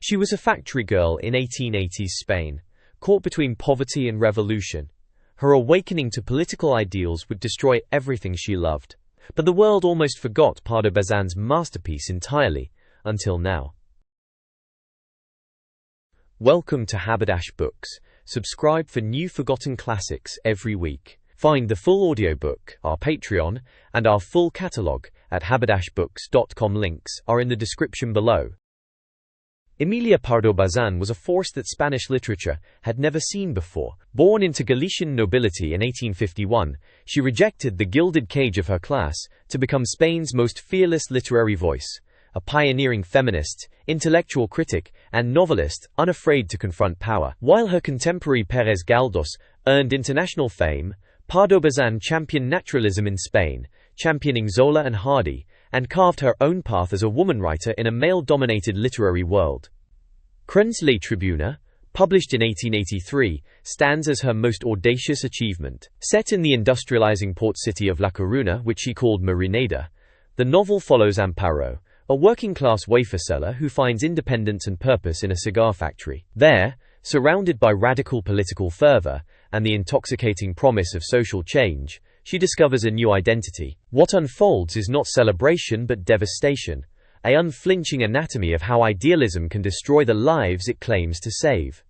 She was a factory girl in 1880s Spain, caught between poverty and revolution. Her awakening to political ideals would destroy everything she loved. But the world almost forgot Pardo Bazán's masterpiece entirely, until now. Welcome to Haberdash Books. Subscribe for new forgotten classics every week. Find the full audiobook, our Patreon, and our full catalogue at haberdashbooks.com. Links are in the description below. Emilia Pardo Bazán was a force that Spanish literature had never seen before. Born into Galician nobility in 1851, she rejected the gilded cage of her class to become Spain's most fearless literary voice, a pioneering feminist, intellectual critic, and novelist unafraid to confront power. While her contemporary Pérez Galdós earned international fame, Pardo Bazán championed naturalism in Spain, championing Zola and Hardy, and carved her own path as a woman writer in a male-dominated literary world. Cren's La Tribuna, published in 1883, stands as her most audacious achievement. Set in the industrializing port city of La Coruña, which she called Marineda, the novel follows Amparo, a working-class wafer seller who finds independence and purpose in a cigar factory. There, surrounded by radical political fervor and the intoxicating promise of social change, she discovers a new identity. What unfolds is not celebration but devastation, an unflinching anatomy of how idealism can destroy the lives it claims to save.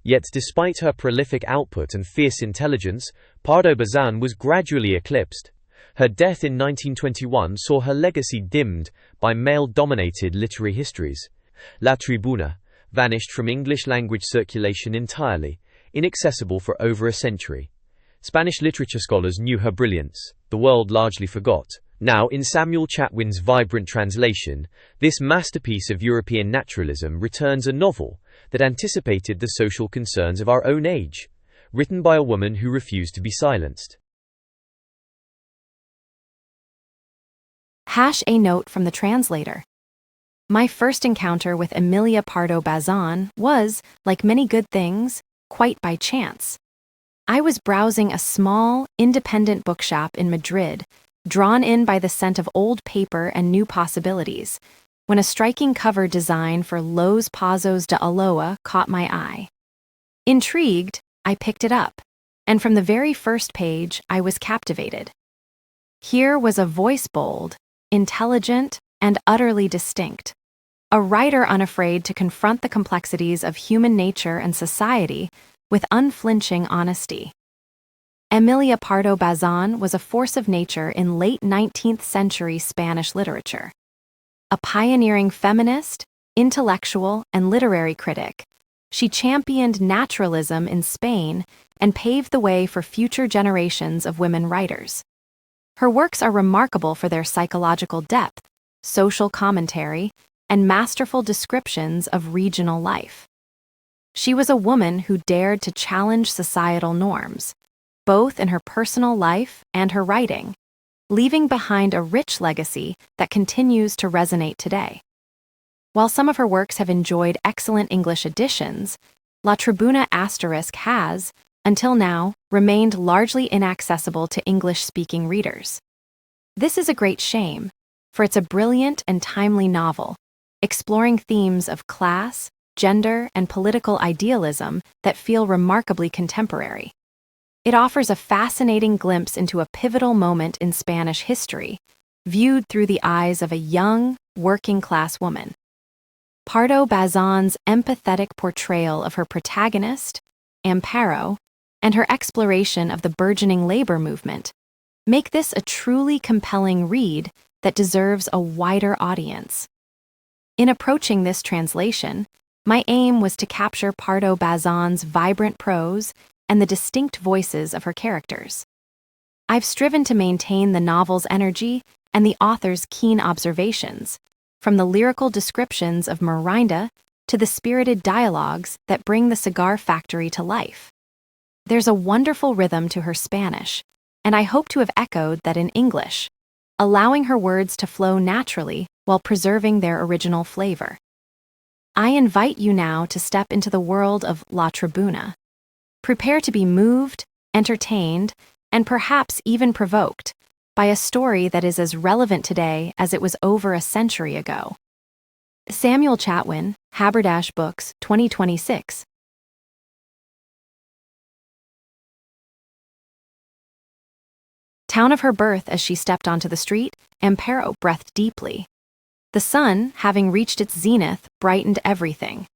Yet despite her prolific output and fierce intelligence, Pardo Bazán was gradually eclipsed. Her death in 1921 saw her legacy dimmed by male-dominated literary histories. La Tribuna vanished from English-language circulation entirely, inaccessible for over a century. Spanish literature scholars knew her brilliance, the world largely forgot. Now, in Samuel Chatwin's vibrant translation, this masterpiece of European naturalism returns a novel that anticipated the social concerns of our own age, written by a woman who refused to be silenced. A note from the translator. My first encounter with Emilia Pardo Bazán was, like many good things, quite by chance. I was browsing a small, independent bookshop in Madrid, drawn in by the scent of old paper and new possibilities, when a striking cover design for Los Pozos de Aloa caught my eye. Intrigued, I picked it up, and from the very first page, I was captivated. Here was a voice bold, intelligent, and utterly distinct. A writer unafraid to confront the complexities of human nature and society with unflinching honesty. Emilia Pardo Bazán was a force of nature in late 19th-century Spanish literature. A pioneering feminist, intellectual, and literary critic, she championed naturalism in Spain and paved the way for future generations of women writers. Her works are remarkable for their psychological depth, social commentary, and masterful descriptions of regional life. She was a woman who dared to challenge societal norms, both in her personal life and her writing, leaving behind a rich legacy that continues to resonate today. While some of her works have enjoyed excellent English editions, La Tribuna * has, until now, remained largely inaccessible to English-speaking readers. This is a great shame, for it's a brilliant and timely novel, exploring themes of class, gender, and political idealism that feel remarkably contemporary. It offers a fascinating glimpse into a pivotal moment in Spanish history, viewed through the eyes of a young, working-class woman. Pardo Bazán's empathetic portrayal of her protagonist, Amparo, and her exploration of the burgeoning labor movement make this a truly compelling read that deserves a wider audience. In approaching this translation, my aim was to capture Pardo Bazán's vibrant prose and the distinct voices of her characters. I've striven to maintain the novel's energy and the author's keen observations, from the lyrical descriptions of Marineda to the spirited dialogues that bring the cigar factory to life. There's a wonderful rhythm to her Spanish, and I hope to have echoed that in English, allowing her words to flow naturally while preserving their original flavor. I invite you now to step into the world of La Tribuna. Prepare to be moved, entertained, and perhaps even provoked by a story that is as relevant today as it was over a century ago. Samuel Chatwin, Haberdash Books, 2026. Town of her birth. As she stepped onto the street, Amparo breathed deeply. The sun, having reached its zenith, brightened everything.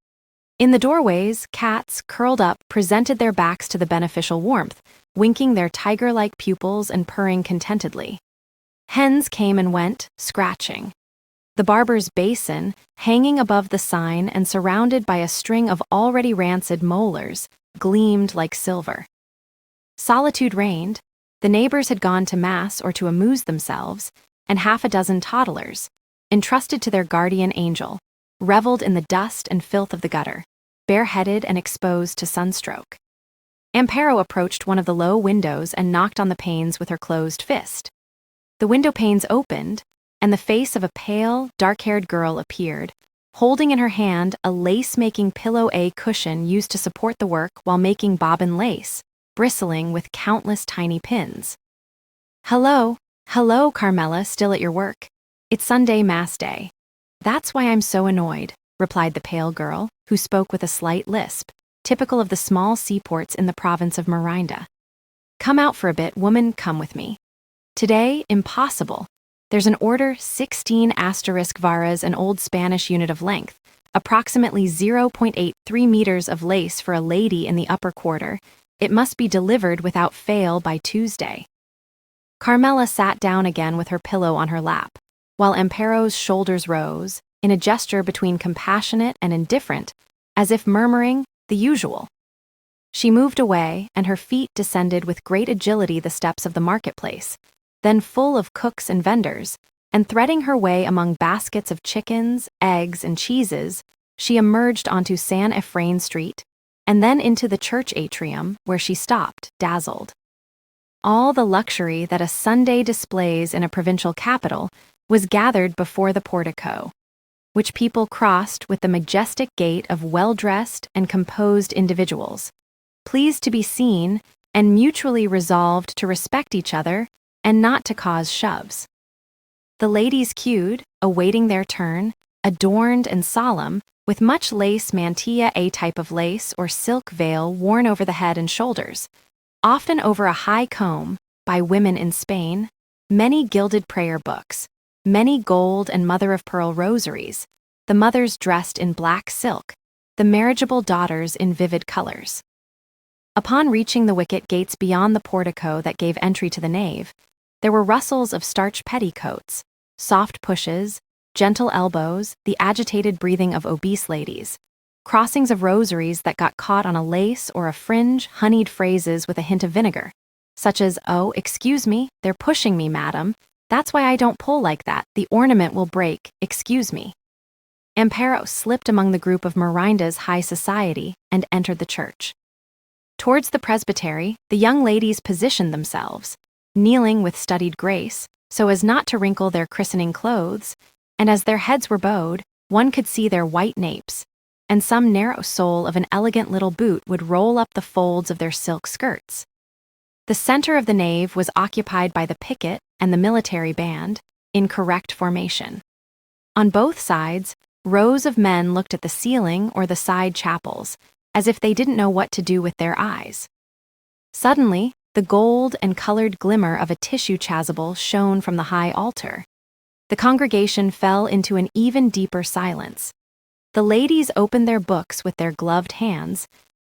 In the doorways, cats, curled up, presented their backs to the beneficial warmth, winking their tiger-like pupils and purring contentedly. Hens came and went, scratching. The barber's basin, hanging above the sign and surrounded by a string of already rancid molars, gleamed like silver. Solitude reigned. The neighbors had gone to mass or to amuse themselves, and half a dozen toddlers, entrusted to their guardian angel, reveled in the dust and filth of the gutter, bareheaded and exposed to sunstroke. Amparo approached one of the low windows and knocked on the panes with her closed fist. The window panes opened, and the face of a pale, dark-haired girl appeared, holding in her hand a lace-making pillow-A cushion used to support the work while making bobbin lace, bristling with countless tiny pins. Hello, Carmela, still at your work? It's Sunday Mass Day. That's why I'm so annoyed, replied the pale girl, who spoke with a slight lisp, typical of the small seaports in the province of Miranda. Come out for a bit, woman, come with me. Today, impossible. There's an order 16 asterisk varas, an old Spanish unit of length, approximately 0.83 meters of lace for a lady in the upper quarter. It must be delivered without fail by Tuesday. Carmela sat down again with her pillow on her lap, while Amparo's shoulders rose, in a gesture between compassionate and indifferent, as if murmuring, the usual. She moved away, and her feet descended with great agility the steps of the marketplace, then full of cooks and vendors, and threading her way among baskets of chickens, eggs, and cheeses, she emerged onto San Efrain Street, and then into the church atrium, where she stopped, dazzled. All the luxury that a Sunday displays in a provincial capital was gathered before the portico, which people crossed with the majestic gait of well-dressed and composed individuals, pleased to be seen and mutually resolved to respect each other and not to cause shoves. The ladies queued, awaiting their turn, adorned and solemn, with much lace mantilla, a type of lace or silk veil worn over the head and shoulders, often over a high comb, by women in Spain, many gilded prayer books, many gold and mother-of-pearl rosaries, the mothers dressed in black silk, the marriageable daughters in vivid colors. Upon reaching the wicket gates beyond the portico that gave entry to the nave, there were rustles of starched petticoats, soft pushes, gentle elbows, the agitated breathing of obese ladies, crossings of rosaries that got caught on a lace or a fringe, honeyed phrases with a hint of vinegar, such as, "Oh, excuse me, they're pushing me, madam. That's why I don't pull like that. The ornament will break, excuse me." Amparo slipped among the group of Miranda's high society and entered the church. Towards the presbytery, the young ladies positioned themselves, kneeling with studied grace, so as not to wrinkle their christening clothes, and as their heads were bowed, one could see their white napes, and some narrow sole of an elegant little boot would roll up the folds of their silk skirts. The center of the nave was occupied by the picket and the military band, in correct formation. On both sides, rows of men looked at the ceiling or the side chapels, as if they didn't know what to do with their eyes. Suddenly, the gold and colored glimmer of a tissue chasuble shone from the high altar. The congregation fell into an even deeper silence. The ladies opened their books with their gloved hands,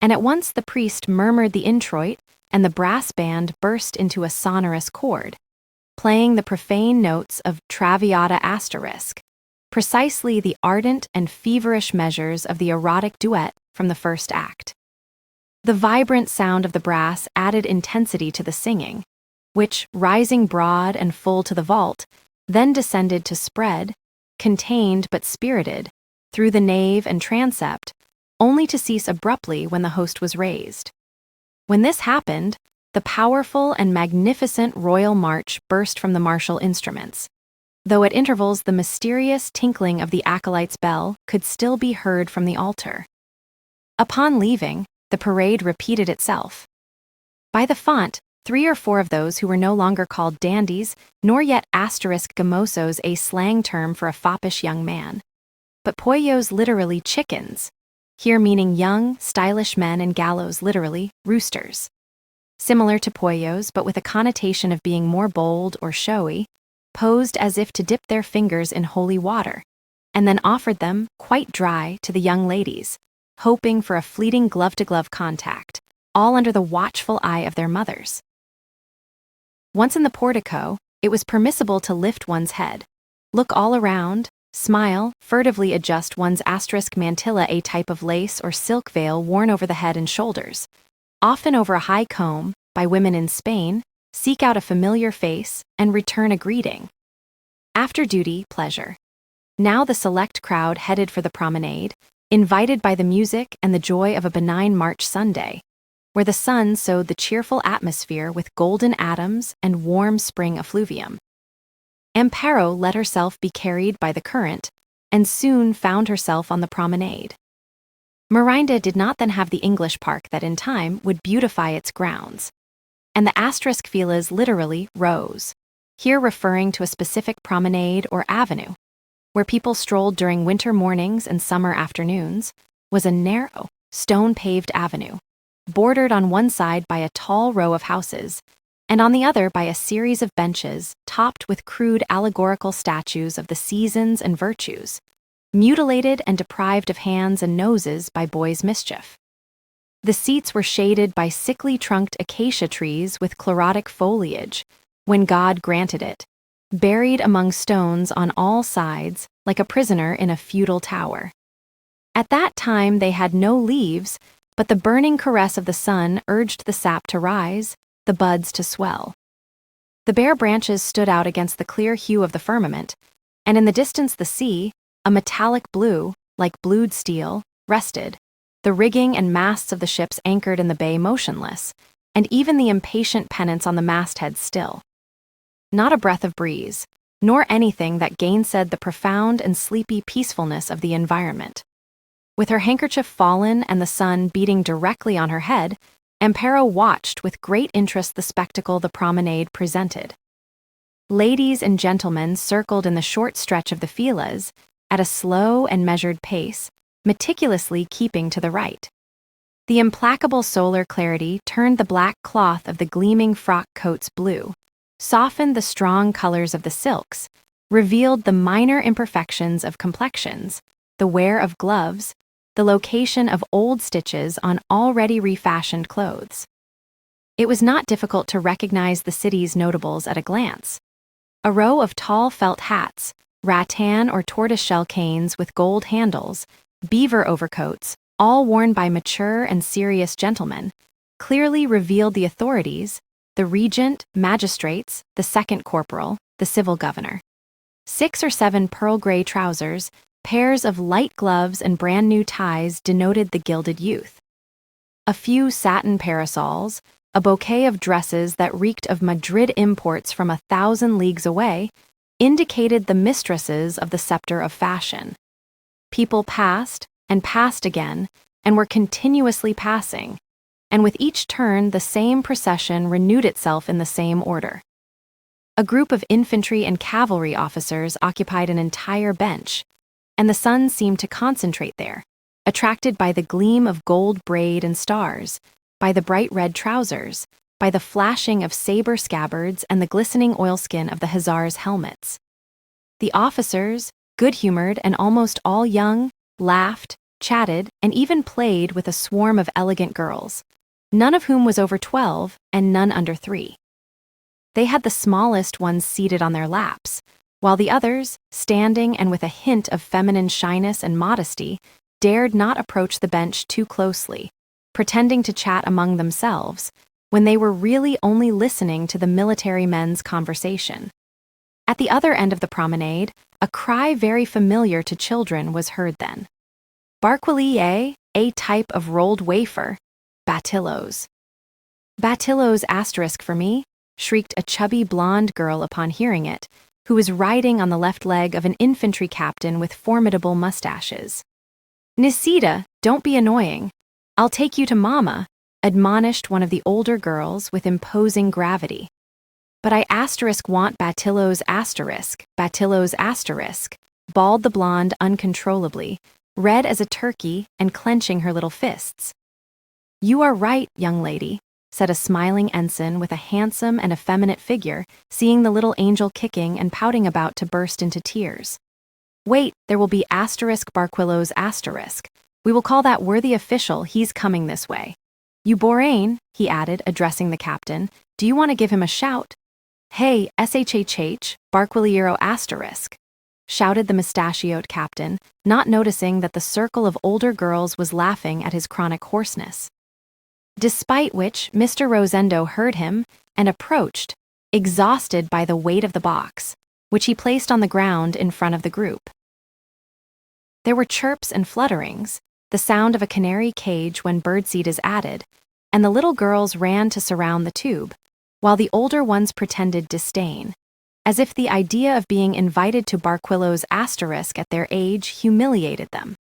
and at once the priest murmured the introit, and the brass band burst into a sonorous chord, playing the profane notes of Traviata asterisk, precisely the ardent and feverish measures of the erotic duet from the first act. The vibrant sound of the brass added intensity to the singing, which, rising broad and full to the vault, then descended to spread, contained but spirited, through the nave and transept, only to cease abruptly when the host was raised. When this happened, the powerful and magnificent royal march burst from the martial instruments, though at intervals the mysterious tinkling of the acolyte's bell could still be heard from the altar. Upon leaving, the parade repeated itself. By the font, 3 or 4 of those who were no longer called dandies, nor yet asterisk gamosos, a slang term for a foppish young man, but pollos literally chickens, here meaning young, stylish men, and gallos literally roosters. Similar to pollos, but with a connotation of being more bold or showy, posed as if to dip their fingers in holy water, and then offered them, quite dry, to the young ladies, hoping for a fleeting glove-to-glove contact, all under the watchful eye of their mothers. Once in the portico, it was permissible to lift one's head, look all around, smile, furtively adjust one's asterisk mantilla, a type of lace or silk veil worn over the head and shoulders, often over a high comb, by women in Spain, seek out a familiar face, and return a greeting. After duty, pleasure. Now the select crowd headed for the promenade, invited by the music and the joy of a benign March Sunday, where the sun sowed the cheerful atmosphere with golden atoms and warm spring effluvium. Amparo let herself be carried by the current, and soon found herself on the promenade. Mirinda did not then have the English park that in time would beautify its grounds, and the asterisk filas literally rose, here referring to a specific promenade or avenue, where people strolled during winter mornings and summer afternoons, was a narrow, stone-paved avenue, bordered on one side by a tall row of houses, and on the other by a series of benches topped with crude allegorical statues of the seasons and virtues, mutilated and deprived of hands and noses by boys' mischief. The seats were shaded by sickly-trunked acacia trees with chlorotic foliage, when God granted it, buried among stones on all sides, like a prisoner in a feudal tower. At that time they had no leaves, but the burning caress of the sun urged the sap to rise, the buds to swell. The bare branches stood out against the clear hue of the firmament, and in the distance the sea, a metallic blue, like blued steel, rested, the rigging and masts of the ships anchored in the bay motionless, and even the impatient pennants on the mastheads still. Not a breath of breeze, nor anything that gainsaid the profound and sleepy peacefulness of the environment. With her handkerchief fallen and the sun beating directly on her head, Amparo watched with great interest the spectacle the promenade presented. Ladies and gentlemen circled in the short stretch of the filas, at a slow and measured pace, meticulously keeping to the right. The implacable solar clarity turned the black cloth of the gleaming frock coats blue, softened the strong colors of the silks, revealed the minor imperfections of complexions, the wear of gloves, the location of old stitches on already refashioned clothes. It was not difficult to recognize the city's notables at a glance. A row of tall felt hats, rattan or tortoiseshell canes with gold handles, beaver overcoats, all worn by mature and serious gentlemen, clearly revealed the authorities, the regent, magistrates, the second corporal, the civil governor. 6 or 7 pearl gray trousers, pairs of light gloves and brand new ties denoted the gilded youth. A few satin parasols, a bouquet of dresses that reeked of Madrid imports from 1,000 leagues away, indicated the mistresses of the scepter of fashion. People passed, and passed again, and were continuously passing, and with each turn the same procession renewed itself in the same order. A group of infantry and cavalry officers occupied an entire bench, and the sun seemed to concentrate there, attracted by the gleam of gold braid and stars, by the bright red trousers, by the flashing of saber scabbards and the glistening oilskin of the hussars' helmets. The officers, good-humored and almost all young, laughed, chatted, and even played with a swarm of elegant girls, none of whom was over 12 and none under 3. They had the smallest ones seated on their laps, while the others, standing and with a hint of feminine shyness and modesty, dared not approach the bench too closely, pretending to chat among themselves, when they were really only listening to the military men's conversation. At the other end of the promenade, a cry very familiar to children was heard then. Barquilier, a type of rolled wafer, batillos. Batillos asterisk for me, shrieked a chubby blonde girl upon hearing it, who was riding on the left leg of an infantry captain with formidable mustaches. Nisida, don't be annoying. I'll take you to Mama, admonished one of the older girls with imposing gravity. But I asterisk want batillos asterisk, bawled the blonde uncontrollably, red as a turkey and clenching her little fists. "You are right, young lady," said a smiling ensign with a handsome and effeminate figure, seeing the little angel kicking and pouting about to burst into tears. "Wait, there will be Barquillo's asterisk. We will call that worthy official, he's coming this way. You Borain," he added, addressing the captain, "do you want to give him a shout?" "Hey, SHHH, Barquillero asterisk," shouted the mustachioed captain, not noticing that the circle of older girls was laughing at his chronic hoarseness. Despite which, Mr. Rosendo heard him and approached, exhausted by the weight of the box, which he placed on the ground in front of the group. There were chirps and flutterings, the sound of a canary cage when birdseed is added, and the little girls ran to surround the tube, while the older ones pretended disdain, as if the idea of being invited to Barquillo's asterisk at their age humiliated them.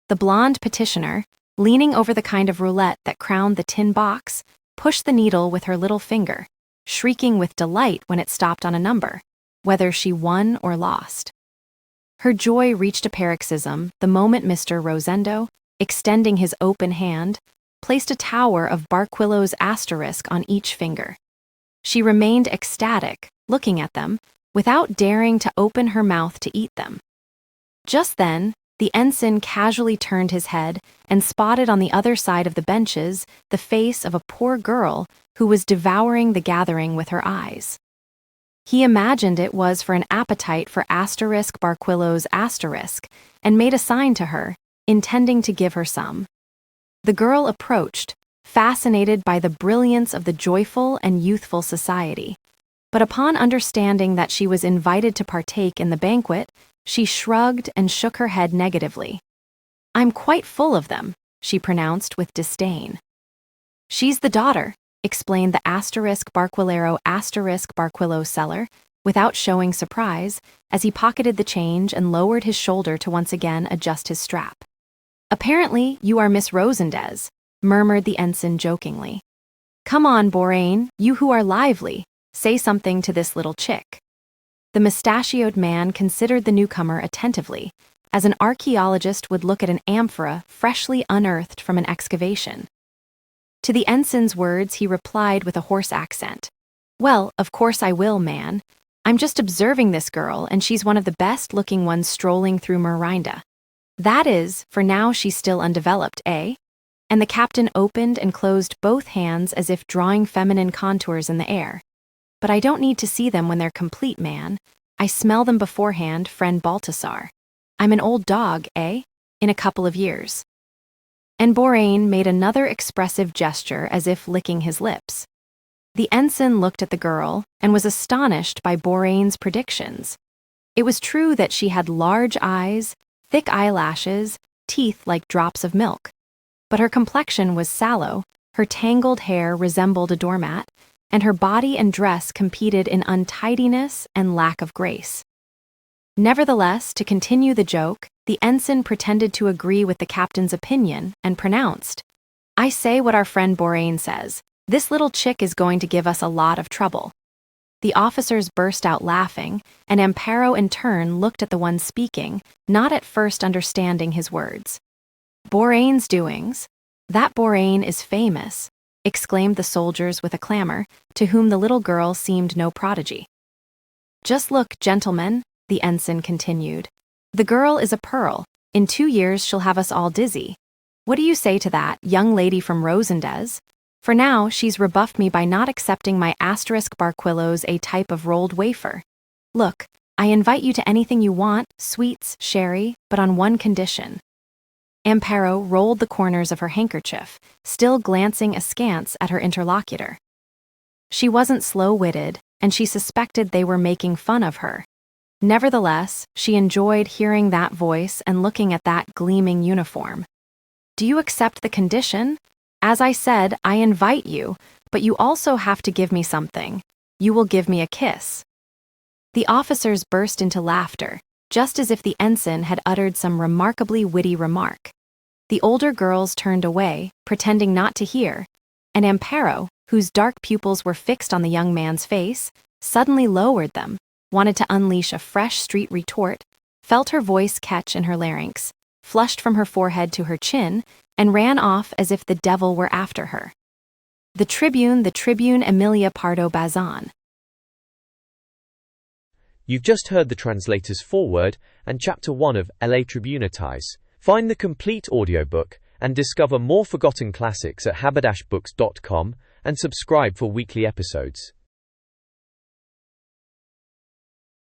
The blonde petitioner, leaning over the kind of roulette that crowned the tin box, pushed the needle with her little finger, shrieking with delight when it stopped on a number, whether she won or lost. Her joy reached a paroxysm the moment Mr. Rosendo, extending his open hand, placed a tower of Barquillo's asterisk on each finger. She remained ecstatic, looking at them, without daring to open her mouth to eat them. Just then, the ensign casually turned his head and spotted on the other side of the benches the face of a poor girl who was devouring the gathering with her eyes. He imagined it was for an appetite for Barquillo's asterisk and made a sign to her, intending to give her some. The girl approached, fascinated by the brilliance of the joyful and youthful society, but upon understanding that she was invited to partake in the banquet, she shrugged and shook her head negatively. "I'm quite full of them," she pronounced with disdain. "She's the daughter," explained the Barquillo seller, without showing surprise, as he pocketed the change and lowered his shoulder to once again adjust his strap. "Apparently, you are Miss Rosendez," murmured the ensign jokingly. "Come on, Borain, you who are lively, say something to this little chick." The mustachioed man considered the newcomer attentively, as an archaeologist would look at an amphora freshly unearthed from an excavation. To the ensign's words he replied with a hoarse accent, "Well, of course I will, man. I'm just observing this girl, and she's one of the best-looking ones strolling through Merinda. That is, for now she's still undeveloped, eh?" And the captain opened and closed both hands as if drawing feminine contours in the air. "But I don't need to see them when they're complete, man. I smell them beforehand, friend Baltasar. I'm an old dog, eh? In a couple of years." And Borain made another expressive gesture as if licking his lips. The ensign looked at the girl and was astonished by Borain's predictions. It was true that she had large eyes, thick eyelashes, teeth like drops of milk. But her complexion was sallow, her tangled hair resembled a doormat, and her body and dress competed in untidiness and lack of grace. Nevertheless, to continue the joke, the ensign pretended to agree with the captain's opinion and pronounced, "I say what our friend Borain says. This little chick is going to give us a lot of trouble." The officers burst out laughing, and Amparo in turn looked at the one speaking, not at first understanding his words. "Borain's doings? That Borain is famous," exclaimed the soldiers with a clamor, to whom the little girl seemed no prodigy. "Just look, gentlemen," the ensign continued. "The girl is a pearl. In 2 years she'll have us all dizzy. What do you say to that, young lady from Rosendez? For now, she's rebuffed me by not accepting my Barquillo's a type of rolled wafer. Look, I invite you to anything you want, sweets, sherry, but on one condition." Amparo rolled the corners of her handkerchief, still glancing askance at her interlocutor. She wasn't slow-witted, and she suspected they were making fun of her. Nevertheless, she enjoyed hearing that voice and looking at that gleaming uniform. "Do you accept the condition? As I said, I invite you, but you also have to give me something. You will give me a kiss." The officers burst into laughter, just as if the ensign had uttered some remarkably witty remark. The older girls turned away, pretending not to hear, and Amparo, whose dark pupils were fixed on the young man's face, suddenly lowered them, wanted to unleash a fresh street retort, felt her voice catch in her larynx, flushed from her forehead to her chin, and ran off as if the devil were after her. The Tribune Emilia Pardo Bazán. You've just heard the translator's foreword and Chapter 1 of La Tribunitis. Find the complete audiobook and discover more forgotten classics at haberdashbooks.com and subscribe for weekly episodes.